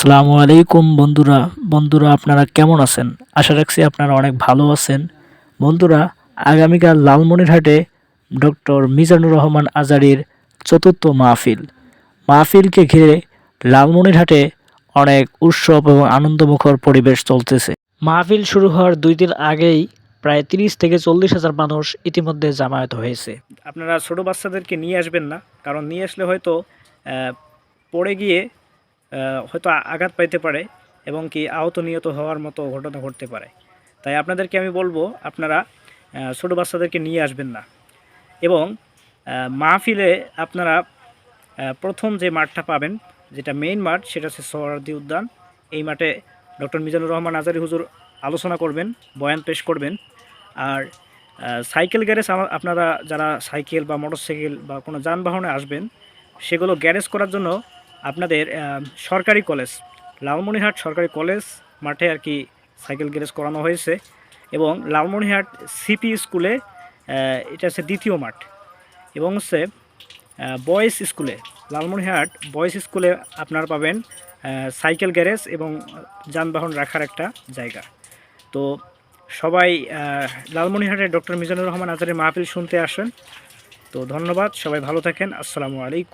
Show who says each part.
Speaker 1: আসসালামু আলাইকুম বন্ধুরা আপনারা কেমন আছেন? আশা রাখছি আপনারা অনেক ভালো আছেন। বন্ধুরা, আগামীকাল লালমনিরহাটে ডক্টর মিজানুর রহমান আজারীর চতুর্থ মাহফিলকে ঘিরে লালমনিরহাটে অনেক উৎসব এবং আনন্দমুখর পরিবেশ চলতেছে। মাহফিল শুরু হওয়ার 2 দিন আগেই প্রায় 30 থেকে 40 হাজার মানুষ ইতিমধ্যে জামায়াত হয়েছে। আপনারা ছোট বাচ্চাদেরকে নিয়ে আসবেন না, কারণ নিয়ে আসলে হয়তো পড়ে গিয়ে হয়তো আঘাত পাইতে পারে এবং কি আহত নিহত হওয়ার মতো ঘটনা ঘটতে পারে। তাই আপনাদেরকে আমি বলবো, আপনারা ছোটো বাচ্চাদেরকে নিয়ে আসবেন না। এবং মাহফিলে আপনারা প্রথম যে মাঠটা পাবেন, যেটা মেইন মাঠ, সেটা হচ্ছে সোহরাওয়ার্দী উদ্যান। এই মাঠে ডক্টর মিজানুর রহমান আজারী হুজুর আলোচনা করবেন, বয়ান পেশ করবেন। আর সাইকেল গ্যারেজ, আপনারা যারা সাইকেল বা মোটরসাইকেল বা কোনো যানবাহনে আসবেন, সেগুলো গ্যারেজ করার জন্য আপনাদের সরকারি কলেজ, লালমনিরহাট সরকারি কলেজ মাঠে আর কি সাইকেল গ্যারেজ করানো হয়েছে। এবং লালমনিরহাট সিপি স্কুলে এটা হচ্ছে দ্বিতীয় মাঠ। এবং হচ্ছে বয়েজ স্কুলে, লালমনিরহাট বয়েজ স্কুলে আপনারা পাবেন সাইকেল গ্যারেজ এবং যানবাহন রাখার একটা জায়গা। তো সবাই লালমনিরহাটের ডক্টর মিজানুর রহমান আজারী মাহফিল শুনতে আসেন। তো ধন্যবাদ, সবাই ভালো থাকেন। আসসালামু আলাইকুম।